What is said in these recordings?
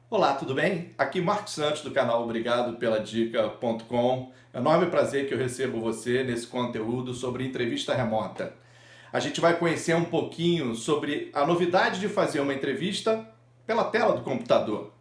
Olá, tudo bem? Aqui Marcos Santos do canal Obrigado pela Dica.com. É um enorme prazer que eu recebo você nesse conteúdo sobre entrevista remota. A gente vai conhecer um pouquinho sobre a novidade de fazer uma entrevista pela tela do computador.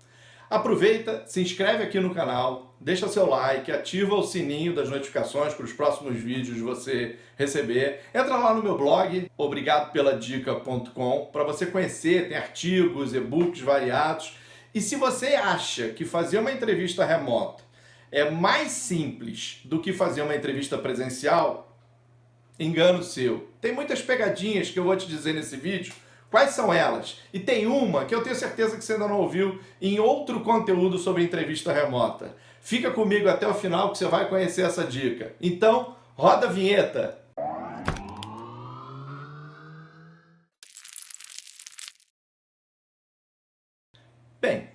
Aproveita, se inscreve aqui no canal, deixa seu like, ativa o sininho das notificações para os próximos vídeos você receber. Entra lá no meu blog, obrigadoPelaDica.com, para você conhecer, tem artigos, e-books variados. E se você acha que fazer uma entrevista remota é mais simples do que fazer uma entrevista presencial, engano seu. Tem muitas pegadinhas que eu vou te dizer nesse vídeo. Quais são elas? E tem uma que eu tenho certeza que você ainda não ouviu em outro conteúdo sobre entrevista remota. Fica comigo até o final que você vai conhecer essa dica. Então, roda a vinheta! Bem,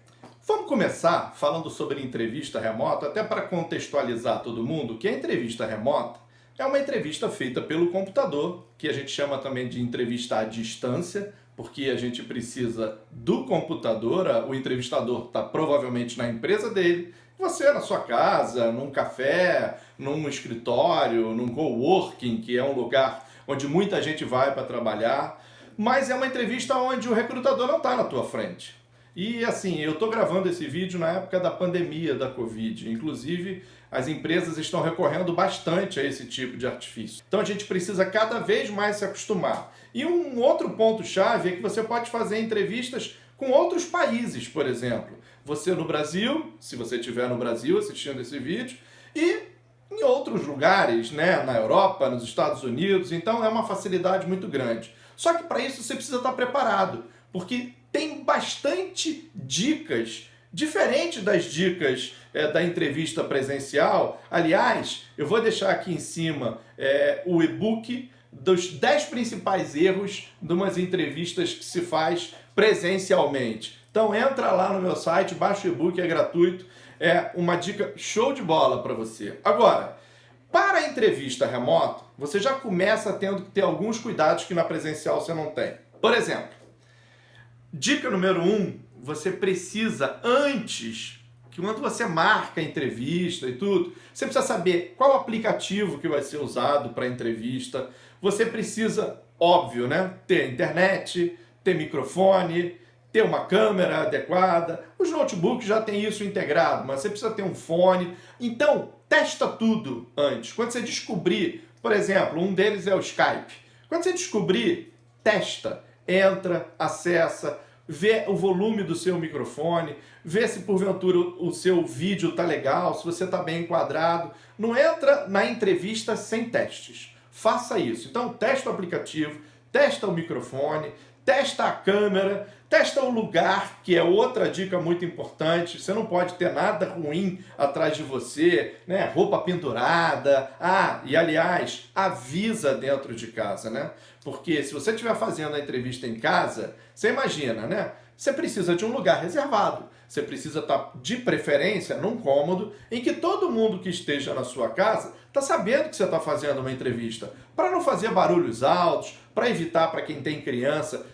vamos começar falando sobre entrevista remota, até para contextualizar todo mundo que a entrevista remota é uma entrevista feita pelo computador, que a gente chama também de entrevista à distância, porque a gente precisa do computador, o entrevistador está provavelmente na empresa dele, você na sua casa, num café, num escritório, num coworking, que é um lugar onde muita gente vai para trabalhar, mas é uma entrevista onde o recrutador não está na tua frente. E assim, eu estou gravando esse vídeo na época da pandemia da Covid. Inclusive, as empresas estão recorrendo bastante a esse tipo de artifício. Então a gente precisa cada vez mais se acostumar. E um outro ponto-chave é que você pode fazer entrevistas com outros países, por exemplo. Você no Brasil, se você estiver no Brasil assistindo esse vídeo, e em outros lugares, né, na Europa, nos Estados Unidos. Então é uma facilidade muito grande. Só que para isso você precisa estar preparado, porque tem bastante dicas, diferente das dicas da entrevista presencial. Aliás, eu vou deixar aqui em cima o e-book dos 10 principais erros de umas entrevistas que se faz presencialmente. Então entra lá no meu site, baixa o e-book, é gratuito. É uma dica show de bola para você. Agora, para a entrevista remota, você já começa tendo que ter alguns cuidados que na presencial você não tem. Por exemplo, dica número 1, você precisa, antes, que quando você marca a entrevista e tudo, você precisa saber qual aplicativo que vai ser usado para a entrevista. Você precisa, óbvio, né, ter internet, ter microfone, ter uma câmera adequada. Os notebooks já têm isso integrado, mas você precisa ter um fone. Então, testa tudo antes. Quando você descobrir, por exemplo, um deles é o Skype. Quando você descobrir, testa. Entra, acessa, vê o volume do seu microfone, vê se porventura o seu vídeo está legal, se você está bem enquadrado. Não entra na entrevista sem testes. Faça isso. Então, testa o aplicativo, testa o microfone, testa a câmera, testa o lugar, que é outra dica muito importante. Você não pode ter nada ruim atrás de você, né? Roupa pendurada. E aliás, avisa dentro de casa, né? Porque se você estiver fazendo a entrevista em casa, você imagina, né? Você precisa de um lugar reservado. Você precisa estar, de preferência, num cômodo em que todo mundo que esteja na sua casa está sabendo que você está fazendo uma entrevista. Para não fazer barulhos altos, para evitar, para quem tem criança,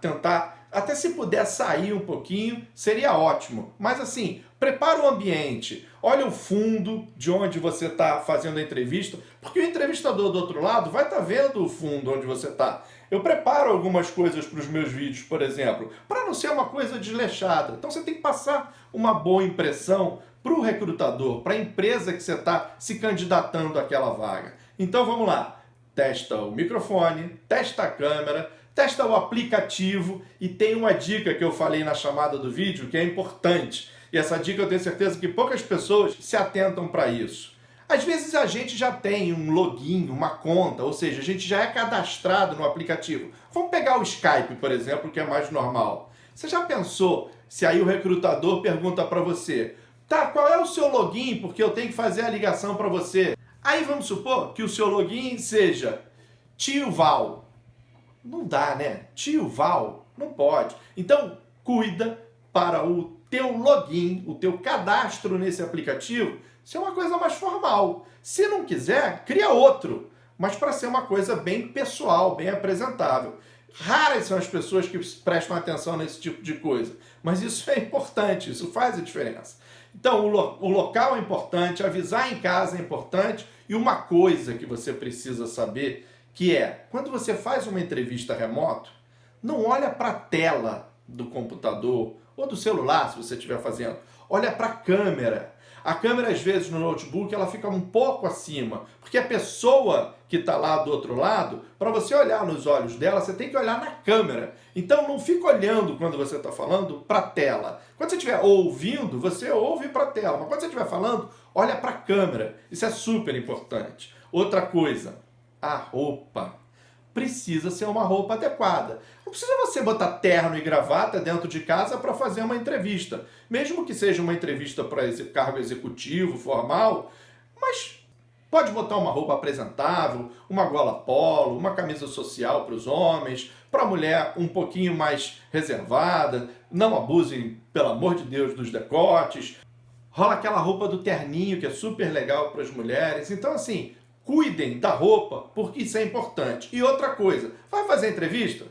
tentar, até se puder sair um pouquinho, seria ótimo. Mas assim, prepara o ambiente, olha o fundo de onde você está fazendo a entrevista, porque o entrevistador do outro lado vai estar vendo o fundo onde você está. Eu preparo algumas coisas para os meus vídeos, por exemplo, para não ser uma coisa desleixada. Então você tem que passar uma boa impressão para o recrutador, para a empresa que você está se candidatando àquela vaga. Então vamos lá. Testa o microfone, testa a câmera, testa o aplicativo e tem uma dica que eu falei na chamada do vídeo que é importante. E essa dica eu tenho certeza que poucas pessoas se atentam para isso. Às vezes a gente já tem um login, uma conta, ou seja, a gente já é cadastrado no aplicativo. Vamos pegar o Skype, por exemplo, que é mais normal. Você já pensou se aí o recrutador pergunta para você, tá, qual é o seu login, porque eu tenho que fazer a ligação para você? Aí vamos supor que o seu login seja Tio Val. Não dá, né? Tio Val, não pode. Então, cuida para o teu login, o teu cadastro nesse aplicativo, ser uma coisa mais formal. Se não quiser, cria outro, mas para ser uma coisa bem pessoal, bem apresentável. Raras são as pessoas que prestam atenção nesse tipo de coisa, mas isso é importante, isso faz a diferença. Então, o local é importante, avisar em casa é importante, e uma coisa que você precisa saber, que é, quando você faz uma entrevista remoto, não olha para a tela do computador ou do celular, se você estiver fazendo, olha para a câmera. A câmera, às vezes, no notebook, ela fica um pouco acima, porque a pessoa que está lá do outro lado, para você olhar nos olhos dela, você tem que olhar na câmera. Então, não fica olhando quando você está falando para a tela. Quando você estiver ouvindo, você ouve para a tela, mas quando você estiver falando, olha para a câmera. Isso é super importante. Outra coisa, a roupa precisa ser uma roupa adequada. Não precisa você botar terno e gravata dentro de casa para fazer uma entrevista. Mesmo que seja uma entrevista para esse cargo executivo, formal, mas pode botar uma roupa apresentável, uma gola polo, uma camisa social para os homens, para a mulher um pouquinho mais reservada, não abusem, pelo amor de Deus, dos decotes. Rola aquela roupa do terninho, que é super legal para as mulheres. Então, assim, cuidem da roupa, porque isso é importante. E outra coisa, vai fazer entrevista?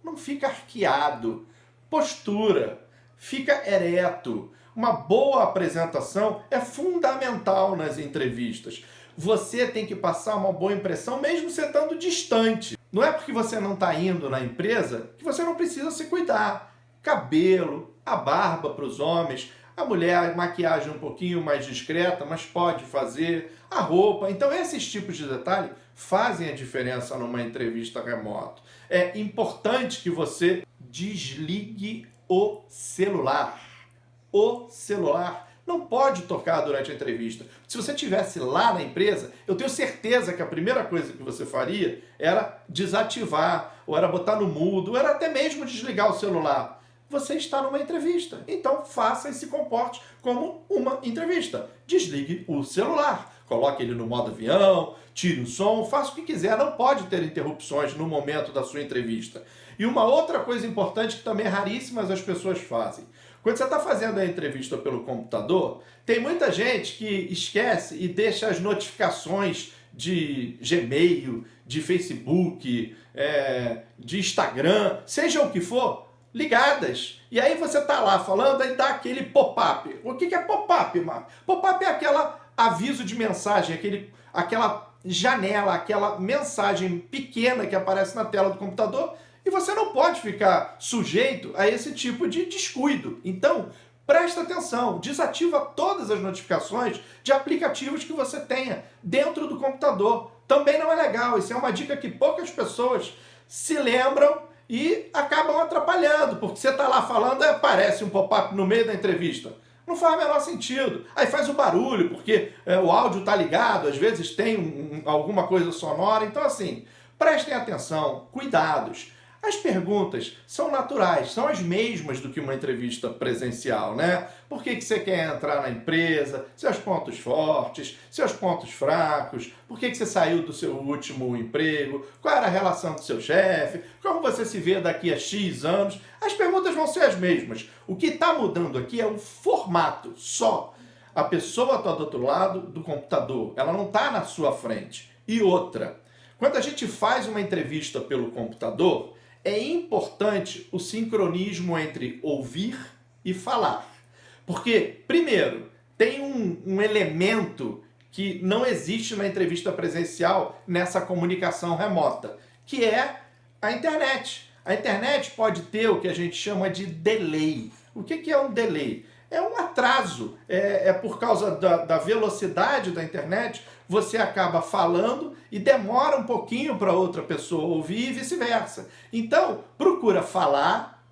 Não fica arqueado. Postura. Fica ereto. Uma boa apresentação é fundamental nas entrevistas. Você tem que passar uma boa impressão, mesmo você estando distante. Não é porque você não está indo na empresa que você não precisa se cuidar. Cabelo, a barba para os homens, a mulher, a maquiagem um pouquinho mais discreta, mas pode fazer, a roupa. Então, esses tipos de detalhe fazem a diferença numa entrevista remota. É importante que você desligue o celular. O celular não pode tocar durante a entrevista. Se você estivesse lá na empresa, eu tenho certeza que a primeira coisa que você faria era desativar, ou era botar no mudo, ou era até mesmo desligar o celular. Você está numa entrevista, então faça e se comporte como uma entrevista. Desligue o celular, coloque ele no modo avião, tire o som, faça o que quiser, não pode ter interrupções no momento da sua entrevista. E uma outra coisa importante que também raríssimas as pessoas fazem. Quando você está fazendo a entrevista pelo computador, tem muita gente que esquece e deixa as notificações de Gmail, de Facebook, de Instagram, seja o que for, ligadas. E aí você tá lá falando, aí dá aquele pop-up. O que é pop-up, Marco? Pop-up é aquela aviso de mensagem, aquela janela, aquela mensagem pequena que aparece na tela do computador, e você não pode ficar sujeito a esse tipo de descuido. Então, presta atenção, desativa todas as notificações de aplicativos que você tenha dentro do computador. Também não é legal, isso é uma dica que poucas pessoas se lembram e acabam atrapalhando, porque você está lá falando e aparece um pop-up no meio da entrevista. Não faz o menor sentido. Aí faz o barulho, porque o áudio está ligado, às vezes tem alguma coisa sonora. Então, assim, prestem atenção, cuidados. As perguntas são naturais, são as mesmas do que uma entrevista presencial, né? Por que você quer entrar na empresa? Seus pontos fortes, seus pontos fracos, por que você saiu do seu último emprego? Qual era a relação com seu chefe? Como você se vê daqui a X anos? As perguntas vão ser as mesmas. O que está mudando aqui é o formato só. A pessoa está do outro lado do computador, ela não está na sua frente. E outra, quando a gente faz uma entrevista pelo computador, é importante o sincronismo entre ouvir e falar. Porque, primeiro, tem um elemento que não existe na entrevista presencial nessa comunicação remota, que é a internet. A internet pode ter o que a gente chama de delay. O que é um delay? É um atraso. É por causa da velocidade da internet, você acaba falando e demora um pouquinho para outra pessoa ouvir e vice-versa. Então, procura falar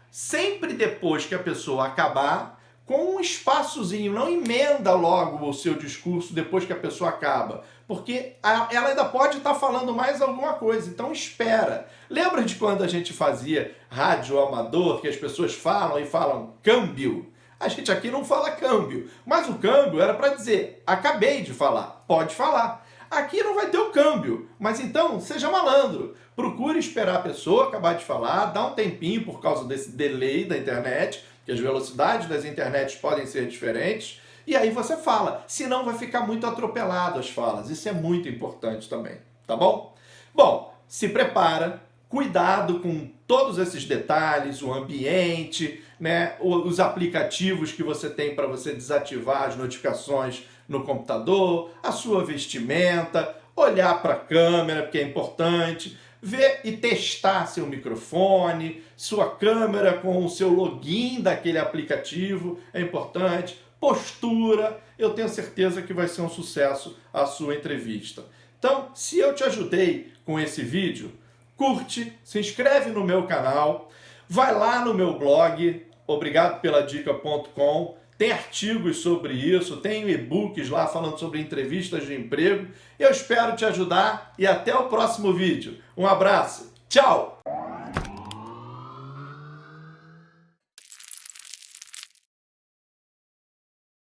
sempre depois que a pessoa acabar, com um espaçozinho, não emenda logo o seu discurso depois que a pessoa acaba, porque ela ainda pode estar falando mais alguma coisa, então espera. Lembra de quando a gente fazia rádio amador, que as pessoas falam e falam câmbio? A gente aqui não fala câmbio, mas o câmbio era para dizer, acabei de falar, pode falar. Aqui não vai ter o câmbio, mas então seja malandro. Procure esperar a pessoa acabar de falar, dá um tempinho por causa desse delay da internet, que as velocidades das internets podem ser diferentes, e aí você fala, senão vai ficar muito atropelado as falas. Isso é muito importante também, tá bom? Bom, se prepara, cuidado com todos esses detalhes, o ambiente, né, os aplicativos que você tem para você desativar as notificações no computador, a sua vestimenta, olhar para a câmera, porque é importante, ver e testar seu microfone, sua câmera com o seu login daquele aplicativo, é importante, postura, eu tenho certeza que vai ser um sucesso a sua entrevista. Então, se eu te ajudei com esse vídeo, curte, se inscreve no meu canal, vai lá no meu blog, obrigadoPelaDica.com, tem artigos sobre isso, tem e-books lá falando sobre entrevistas de emprego. Eu espero te ajudar e até o próximo vídeo. Um abraço, tchau!